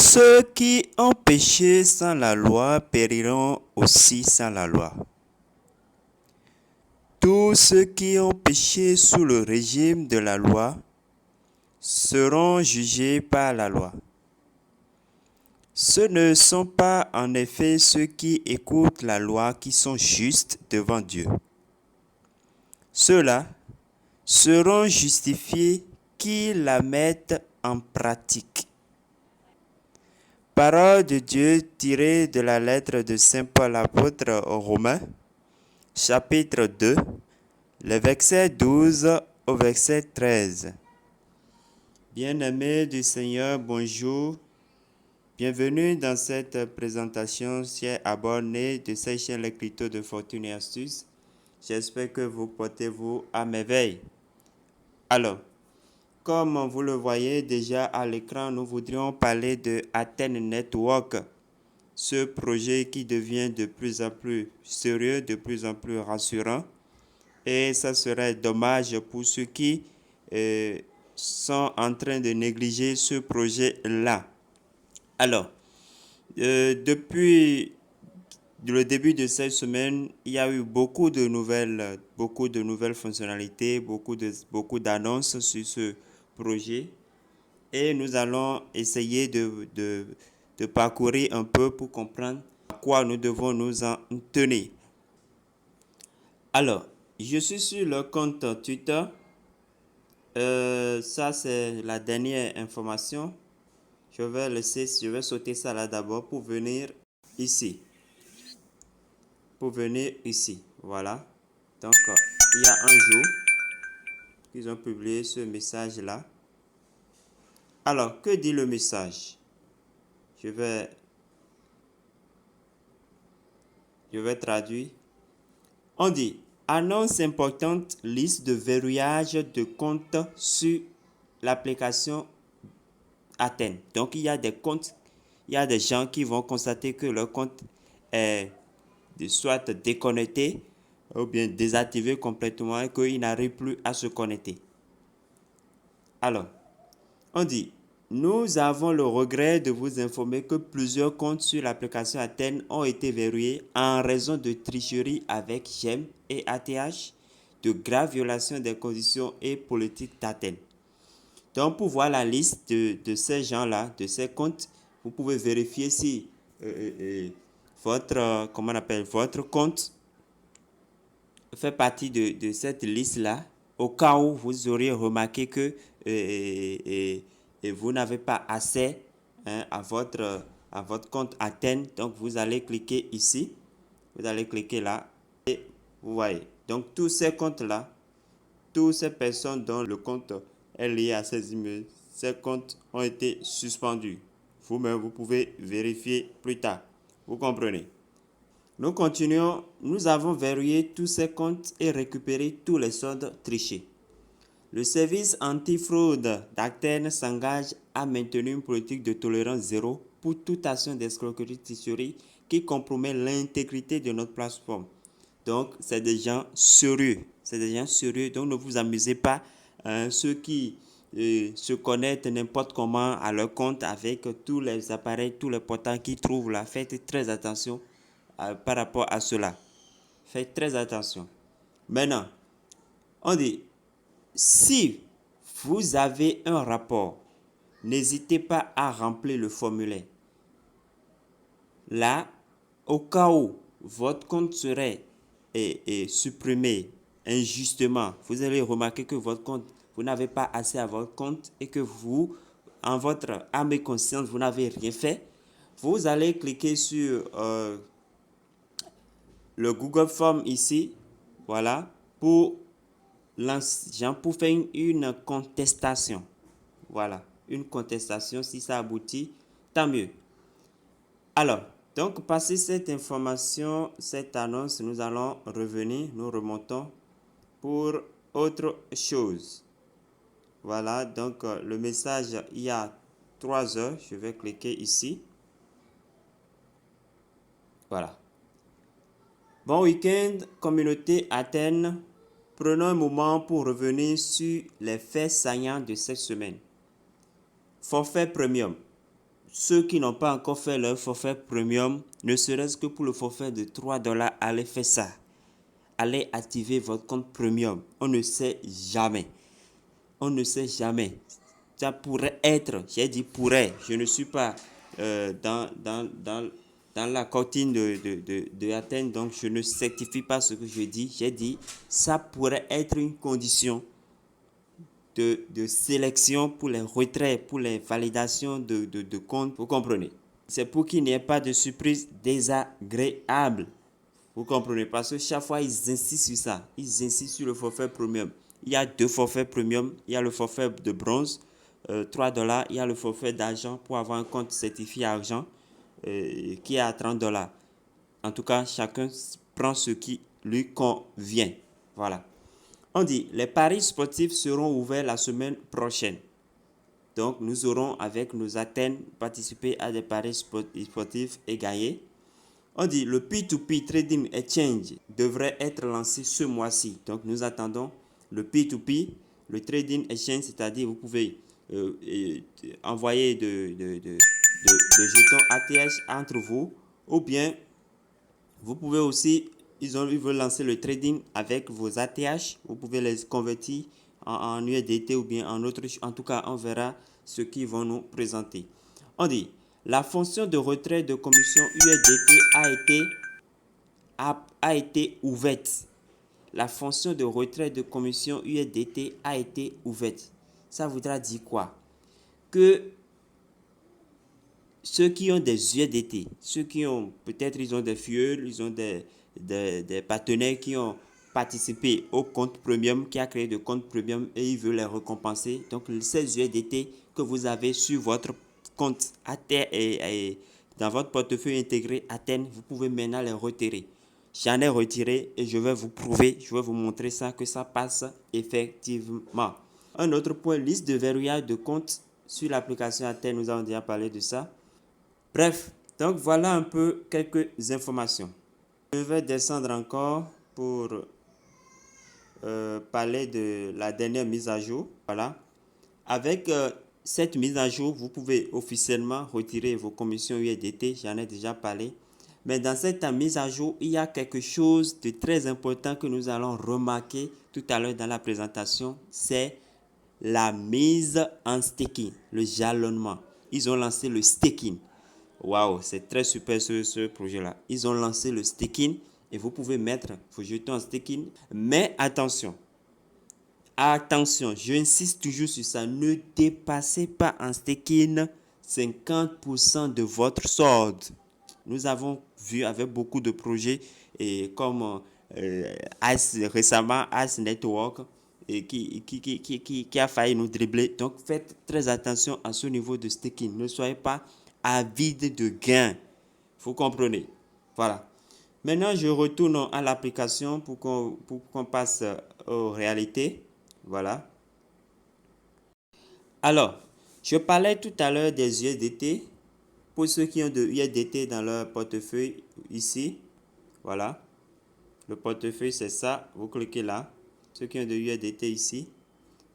ceux qui ont péché sans la loi périront aussi sans la loi. Tous ceux qui ont péché sous le régime de la loi seront jugés par la loi. Ce ne sont pas en effet ceux qui écoutent la loi qui sont justes devant Dieu. Ceux-là seront justifiés qui la mettent en pratique. Parole de Dieu tirée de la lettre de Saint Paul apôtre aux Romains, chapitre 2, le verset 12 au verset 13. Bien-aimés du Seigneur, bonjour. Bienvenue dans cette présentation, chers abonnés de cette chaîne L'écriture de Fortune et Astuces. J'espère que vous portez-vous à merveille. Alors, comme vous le voyez déjà à l'écran, nous voudrions parler de Athènes Network, ce projet qui devient de plus en plus sérieux, de plus en plus rassurant. Et ça serait dommage pour ceux qui sont en train de négliger ce projet-là. Alors, depuis le début de cette semaine, il y a eu beaucoup de nouvelles fonctionnalités, beaucoup d'annonces sur ce projet. Et nous allons essayer de parcourir un peu pour comprendre à quoi nous devons nous en tenir. Alors, je suis sur le compte Twitter. Ça, c'est la dernière information. Je vais sauter ça là d'abord pour venir ici. Voilà. Donc, il y a un jour qu'ils ont publié ce message-là. Alors, que dit le message? Je vais traduire. On dit, annonce importante, liste de verrouillage de comptes sur l'application Athènes. Donc, il y a des comptes, il y a des gens qui vont constater que leur compte est soit déconnecté ou bien désactivé complètement et qu'ils n'arrivent plus à se connecter. Alors, on dit, nous avons le regret de vous informer que plusieurs comptes sur l'application Athènes ont été verrouillés en raison de tricheries avec GEM et ATH, de graves violations des conditions et politiques d'Athènes. Donc, pour voir la liste de ces gens-là, de ces comptes, vous pouvez vérifier si votre compte fait partie de cette liste-là, au cas où vous auriez remarqué que vous n'avez pas accès à votre compte Athènes. Donc, vous allez cliquer ici. Vous allez cliquer là. Et vous voyez. Donc, tous ces comptes-là, toutes ces personnes dont le compte est lié à ces emails, ces comptes ont été suspendus. Vous-même, vous pouvez vérifier plus tard. Vous comprenez? Nous continuons. Nous avons verrouillé tous ces comptes et récupéré tous les soldes trichés. Le service anti-fraude d'Athènes s'engage à maintenir une politique de tolérance zéro pour toute action d'escroquerie tricherie qui compromet l'intégrité de notre plateforme. Donc, c'est des gens sérieux. Donc ne vous amusez pas. Ceux qui se connectent n'importe comment à leur compte avec tous les appareils, tous les portails qu'ils trouvent là. Faites très attention par rapport à cela. Faites très attention. Maintenant, on dit, si vous avez un rapport, n'hésitez pas à remplir le formulaire. Là, au cas où votre compte serait supprimé injustement, vous allez remarquer que votre compte, vous n'avez pas accès à votre compte et que vous, en votre âme et conscience, vous n'avez rien fait. Vous allez cliquer sur le Google Form ici, voilà, pour faire une contestation. Voilà, une contestation. Si ça aboutit, tant mieux. Alors, donc, passé cette information, cette annonce, nous allons revenir, nous remontons pour autre chose. Voilà, donc le message, il y a 3 heures, je vais cliquer ici. Voilà. Bon week-end, communauté Athènes. Prenons un moment pour revenir sur les faits saillants de cette semaine. Forfait premium. ceux qui n'ont pas encore fait leur forfait premium, ne serait-ce que pour le forfait de 3 $, allez faire ça. Allez activer votre compte premium. On ne sait jamais. On ne sait jamais. Ça pourrait être, j'ai dit pourrait, je ne suis pas dans la cortine de Athènes, donc je ne certifie pas ce que je dis. J'ai dit, ça pourrait être une condition de sélection pour les retraits, pour les validations de comptes, vous comprenez. C'est pour qu'il n'y ait pas de surprise désagréable. Vous comprenez, parce que chaque fois, ils insistent sur ça. Ils insistent sur le forfait premium. Il y a 2 forfaits premium. Il y a le forfait de bronze, 3 $. Il y a le forfait d'argent pour avoir un compte certifié argent qui est à 30 $. En tout cas, chacun prend ce qui lui convient. Voilà. On dit, les paris sportifs seront ouverts la semaine prochaine. Donc, nous aurons, avec nos Athènes, participé à des paris sportifs et gagné. On dit, le P2P Trading Exchange devrait être lancé ce mois-ci. Donc, nous attendons le P2P, le Trading Exchange, c'est-à-dire vous pouvez envoyer de jetons ATH entre vous, ou bien vous pouvez aussi, ils veulent lancer le trading avec vos ATH. Vous pouvez les convertir en USDT ou bien en autre. En tout cas, on verra ce qu'ils vont nous présenter. On dit, la fonction de retrait de commission USDT a été ouverte. La fonction de retrait de commission USDT a été ouverte. Ça voudra dire quoi? Que ceux qui ont des USDT, ceux qui ont, peut-être ils ont des fuels, ils ont des partenaires qui ont participé au compte premium, qui a créé de compte premium et ils veulent les récompenser. Donc, ces USDT que vous avez sur votre compte et dans votre portefeuille intégré Athènes, vous pouvez maintenant les retirer. J'en ai retiré et je vais vous prouver, je vais vous montrer ça, que ça passe effectivement. Un autre point, liste de verrouillage de compte sur l'application Athènes, nous avons déjà parlé de ça. Bref, donc voilà un peu quelques informations. Je vais descendre encore pour parler de la dernière mise à jour. Voilà. Avec cette mise à jour, vous pouvez officiellement retirer vos commissions USDT. J'en ai déjà parlé. Mais dans cette mise à jour, il y a quelque chose de très important que nous allons remarquer tout à l'heure dans la présentation. C'est la mise en staking, le jalonnement. Ils ont lancé le staking. Waouh, c'est très super ce projet-là. Ils ont lancé le staking et vous pouvez mettre vos jetons en staking. Mais attention, j'insiste toujours sur ça. Ne dépassez pas en staking 50% de votre solde. Nous avons vu avec beaucoup de projets et comme récemment Ice Network et qui a failli nous dribbler. Donc faites très attention à ce niveau de staking. Ne soyez pas avide de gains. Vous comprenez? Voilà. Maintenant, je retourne à l'application pour qu'on passe aux réalités. Voilà. Alors, je parlais tout à l'heure des USDT. Pour ceux qui ont de USDT dans leur portefeuille, ici, voilà. Le portefeuille, c'est ça. Vous cliquez là. Ceux qui ont de USDT ici,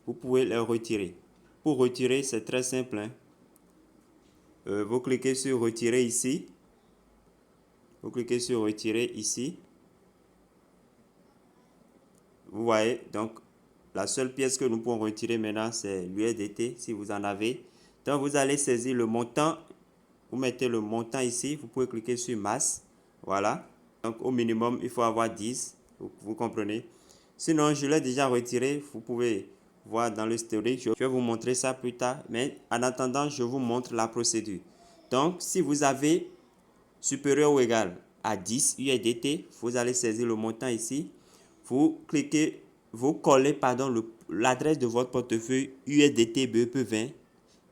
vous pouvez les retirer. Pour retirer, c'est très simple, hein. Vous cliquez sur retirer ici. Vous cliquez sur retirer ici. Vous voyez, donc la seule pièce que nous pouvons retirer maintenant, c'est l'USDT si vous en avez. Donc vous allez saisir le montant. Vous mettez le montant ici. Vous pouvez cliquer sur masse. Voilà. Donc au minimum, il faut avoir 10. Vous comprenez. Sinon, je l'ai déjà retiré. Vous pouvez voir dans le historique. Je vais vous montrer ça plus tard. Mais en attendant, je vous montre la procédure. Donc, si vous avez supérieur ou égal à 10 USDT, vous allez saisir le montant ici. Vous cliquez, vous collez l'adresse de votre portefeuille USDT BEP20.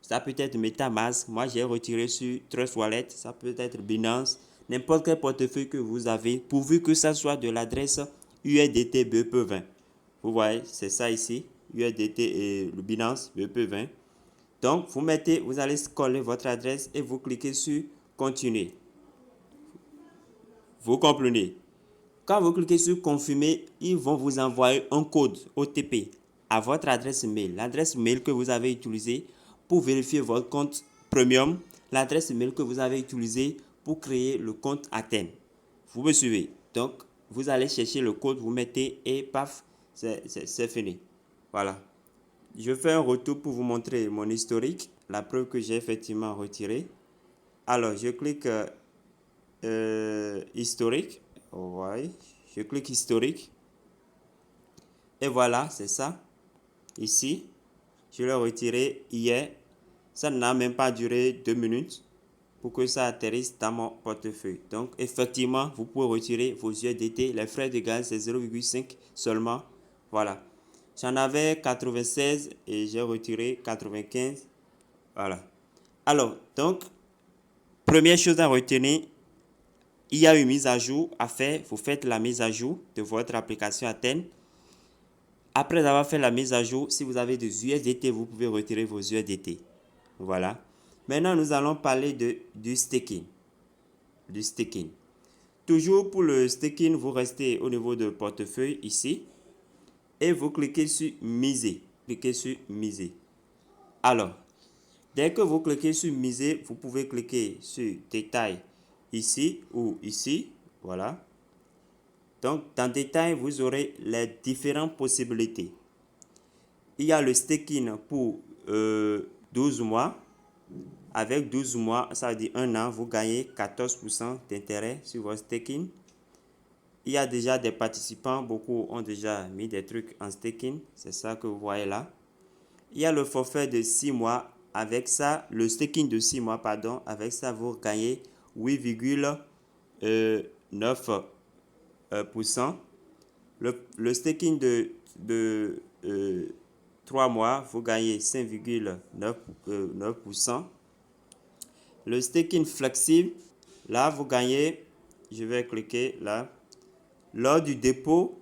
Ça peut être MetaMask. Moi, j'ai retiré sur Trust Wallet. Ça peut être Binance. N'importe quel portefeuille que vous avez, pourvu que ça soit de l'adresse USDT BEP20. Vous voyez, c'est ça ici. USDT et le Binance BEP20. Donc, vous allez coller votre adresse et vous cliquez sur Continuer. Vous comprenez? Quand vous cliquez sur Confirmer, ils vont vous envoyer un code OTP à votre adresse mail. L'adresse mail que vous avez utilisée pour vérifier votre compte premium, l'adresse email que vous avez utilisée pour créer le compte Athènes. Vous me suivez? Donc, vous allez chercher le code, vous mettez et paf, c'est fini. Voilà. Je fais un retour pour vous montrer mon historique, la preuve que j'ai effectivement retiré. Alors, je clique historique. Ouais. Je clique historique. Et voilà, c'est ça. Ici, je l'ai retiré hier. Ça n'a même pas duré 2 minutes pour que ça atterrisse dans mon portefeuille. Donc, effectivement, vous pouvez retirer vos USDT. Les frais de gaz, c'est 0,5 seulement. Voilà. J'en avais 96 et j'ai retiré 95. Voilà. Alors, donc, première chose à retenir, il y a une mise à jour à faire. Vous faites la mise à jour de votre application Athènes. Après avoir fait la mise à jour, si vous avez des USDT, vous pouvez retirer vos USDT. Voilà. Maintenant, nous allons parler du staking. Du staking. Toujours pour le staking, vous restez au niveau de portefeuille ici et vous cliquez sur miser. Cliquez sur miser. Alors, dès que vous cliquez sur miser, vous pouvez cliquer sur détail ici ou ici. Voilà. Donc, dans détail, vous aurez les différentes possibilités. Il y a le staking pour 12 mois. Avec 12 mois, ça veut dire 1 an, vous gagnez 14% d'intérêt sur votre staking. Il y a déjà des participants, beaucoup ont déjà mis des trucs en staking. C'est ça que vous voyez là. Il y a le forfait de 6 mois. Avec ça, le staking de 6 mois, pardon, avec ça, vous gagnez 8,9%. Le staking de 3 mois, vous gagnez 5,9%. Le staking flexible, là, vous gagnez, je vais cliquer là. Lors du dépôt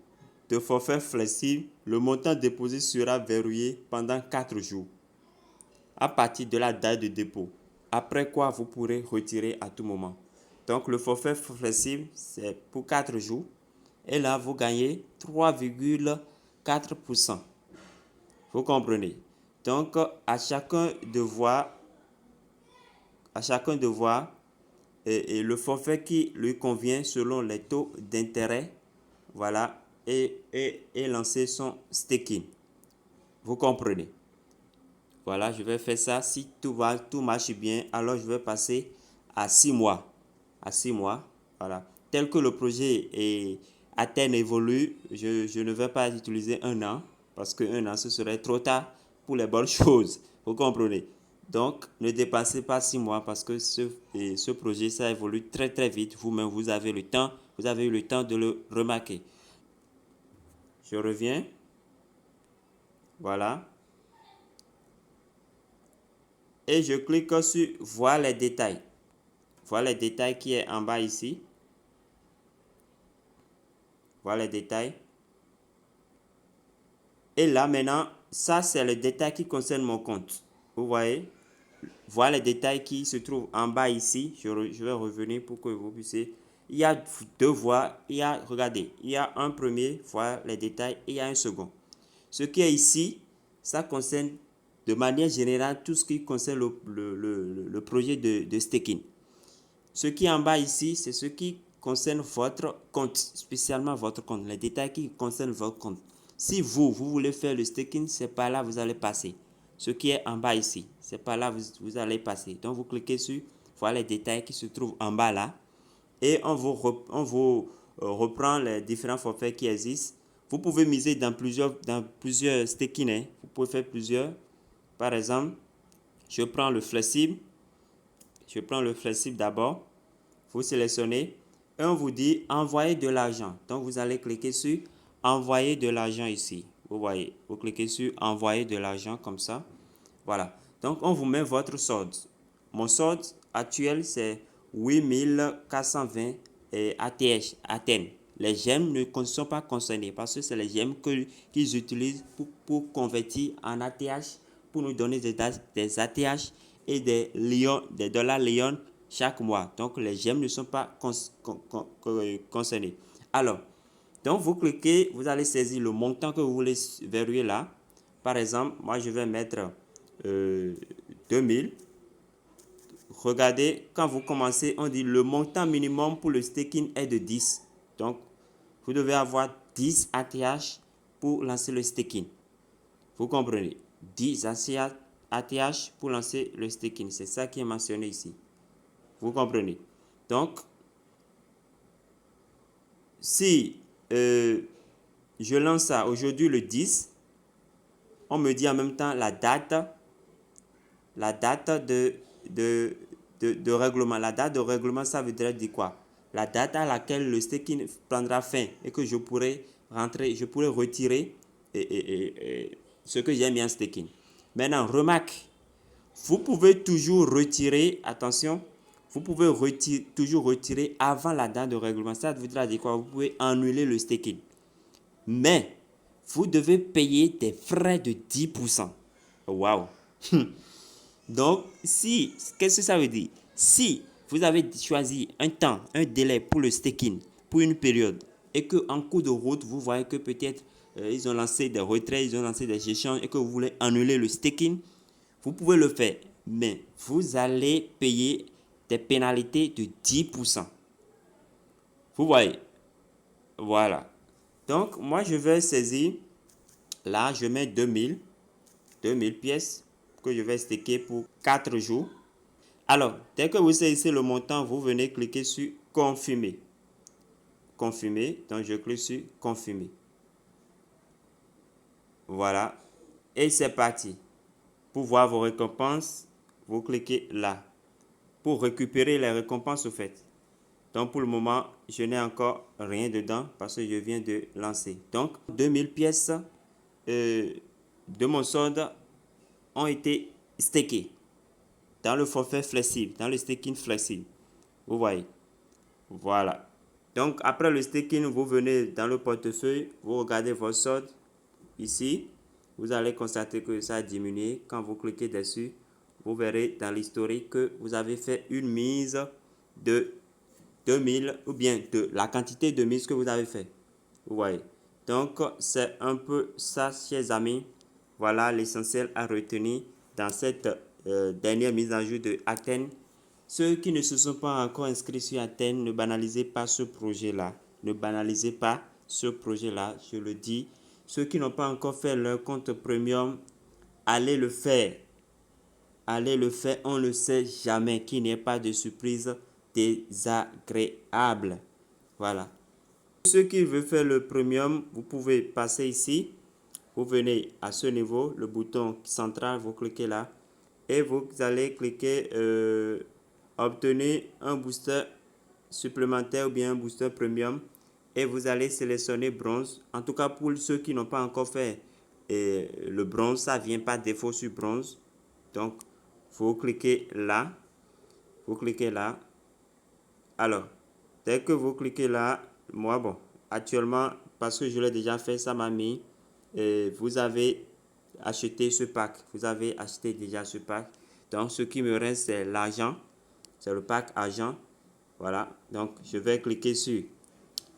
de forfait flexible, le montant déposé sera verrouillé pendant 4 jours à partir de la date de dépôt. Après quoi, vous pourrez retirer à tout moment. Donc, le forfait flexible, c'est pour 4 jours. Et là, vous gagnez 3,4%. Vous comprenez? Donc, à chacun de voir et le forfait qui lui convient selon les taux d'intérêt, voilà, et lancer son staking. Vous comprenez? Voilà, je vais faire ça. Si tout marche bien, alors je vais passer à 6 mois. À 6 mois, voilà. Tel que le projet est Athènes évolue, je ne vais pas utiliser 1 an, parce que 1 an, ce serait trop tard pour les bonnes choses. Vous comprenez? Donc, ne dépassez pas 6 mois parce que ce projet, ça évolue très très vite. Vous-même, vous avez eu le temps de le remarquer. Je reviens. Voilà. Et je clique sur voir les détails. Voir les détails qui est en bas ici. Voir les détails. Et là maintenant, ça c'est le détail qui concerne mon compte. Vous voyez? Voilà les détails qui se trouvent en bas ici. Je vais revenir pour que vous puissiez. Il y a 2 voies. Regardez, il y a un premier, voir les détails, et il y a un second. Ce qui est ici, ça concerne de manière générale tout ce qui concerne le projet de staking. Ce qui est en bas ici, c'est ce qui concerne votre compte, spécialement votre compte, les détails qui concernent votre compte. Si vous voulez faire le staking, c'est par là que vous allez passer. Ce qui est en bas ici, c'est par là que vous allez passer. Donc, vous cliquez sur voilà les détails qui se trouvent en bas là. Et on vous reprend les différents forfaits qui existent. Vous pouvez miser dans plusieurs stakings. Hein. Vous pouvez faire plusieurs. Par exemple, je prends le flexible. Je prends le flexible d'abord. Vous sélectionnez et on vous dit envoyer de l'argent. Donc, vous allez cliquer sur envoyer de l'argent ici. Vous voyez, vous cliquez sur envoyer de l'argent comme ça. Voilà. Donc, on vous met votre solde. Mon solde actuel, c'est 8420 ATH, Athènes. Les gemmes ne sont pas concernés parce que c'est les gemmes qu'ils utilisent pour convertir en ATH, pour nous donner des ATH et des dollars Lyon chaque mois. Donc, les gemmes ne sont pas concernés. Alors, donc vous cliquez, vous allez saisir le montant que vous voulez verrouiller là. Par exemple, moi je vais mettre 2000. regardez, quand vous commencez, on dit le montant minimum pour le staking est de 10. Donc, vous devez avoir 10 ATH pour lancer le staking. Vous comprenez? 10 ATH pour lancer le staking. C'est ça qui est mentionné ici. Vous comprenez? Donc, si je lance ça aujourd'hui le 10, on me dit en même temps la date de règlement. La date de règlement, ça veut dire quoi? La date à laquelle le staking prendra fin et que je pourrai retirer ce que j'ai mis en staking. Maintenant, remarque, vous pouvez toujours retirer, attention, vous pouvez toujours retirer avant la date de règlement. Ça veut dire quoi? Vous pouvez annuler le staking. Mais, vous devez payer des frais de 10%. Waouh! Donc, qu'est-ce que ça veut dire? Si vous avez choisi un temps, un délai pour le staking, pour une période, et qu'en cours de route, vous voyez que peut-être ils ont lancé des retraits, ils ont lancé des échanges, et que vous voulez annuler le staking, vous pouvez le faire. Mais vous allez payer des pénalités de 10%. Vous voyez? Voilà. Donc, moi, je vais saisir. Là, je mets 2000 pièces que je vais staker pour 4 jours. Alors, dès que vous saisissez le montant, vous venez cliquer sur confirmer. Confirmer, donc je clique sur confirmer. Voilà. Et c'est parti. Pour voir vos récompenses, vous cliquez là. Pour récupérer les récompenses au fait. Donc pour le moment, je n'ai encore rien dedans parce que je viens de lancer. Donc 2000 pièces de mon solde ont été stakées dans le forfait flexible, dans le staking flexible. Vous voyez. Voilà. Donc après le staking, vous venez dans le portefeuille, vous regardez votre solde ici. Vous allez constater que ça a diminué. Quand vous cliquez dessus, vous verrez dans l'historique que vous avez fait une mise de 2000 ou bien de la quantité de mise que vous avez fait. Vous voyez. Donc, c'est un peu ça, chers amis. Voilà l'essentiel à retenir dans cette dernière mise à jour de Athènes. Ceux qui ne se sont pas encore inscrits sur Athènes, ne banalisez pas ce projet-là. Ne banalisez pas ce projet-là, je le dis. Ceux qui n'ont pas encore fait leur compte premium, allez le faire. Allez le faire, on ne sait jamais qu'il n'y ait pas de surprise désagréable. Voilà. Ceux qui veulent faire le premium, vous pouvez passer ici. Vous venez à ce niveau, le bouton central, vous cliquez là. Et vous allez cliquer obtenir un booster supplémentaire ou bien un booster premium. Et vous allez sélectionner bronze. En tout cas, pour ceux qui n'ont pas encore fait le bronze, ça ne vient pas défaut sur bronze. Donc, vous cliquez là. Vous cliquez là. Alors, dès que vous cliquez là, moi, bon, actuellement, parce que je l'ai déjà fait, ça m'a mis. Vous avez acheté ce pack. Vous avez acheté déjà ce pack. Donc, ce qui me reste, c'est l'argent. C'est le pack argent. Voilà. Donc, je vais cliquer sur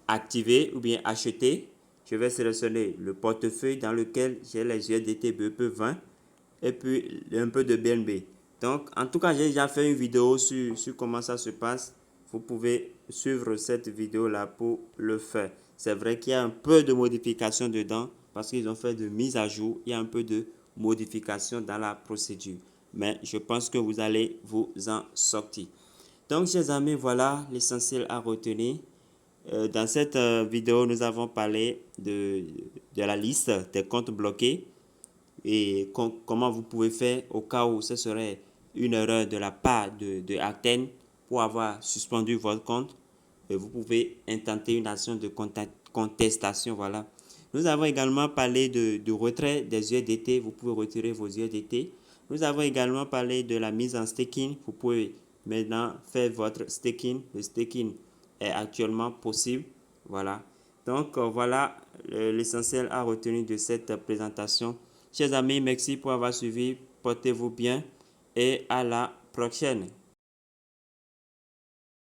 activer ou bien acheter. Je vais sélectionner le portefeuille dans lequel j'ai les USDT BEP20 et puis un peu de BNB. Donc, en tout cas, j'ai déjà fait une vidéo sur comment ça se passe. Vous pouvez suivre cette vidéo-là pour le faire. C'est vrai qu'il y a un peu de modification dedans parce qu'ils ont fait de mise à jour. Il y a un peu de modification dans la procédure. Mais je pense que vous allez vous en sortir. Donc, chers amis, voilà l'essentiel à retenir. Dans cette vidéo, nous avons parlé de la liste des comptes bloqués et comment vous pouvez faire au cas où ce serait une erreur de la part de Athènes pour avoir suspendu votre compte. Et vous pouvez intenter une action de contestation. Voilà. Nous avons également parlé du retrait des USDT. Vous pouvez retirer vos USDT. Nous avons également parlé de la mise en staking. Vous pouvez maintenant faire votre staking. Le staking est actuellement possible. Voilà. Donc, voilà l'essentiel à retenir de cette présentation. Chers amis, merci pour avoir suivi. Portez-vous bien et à la prochaine.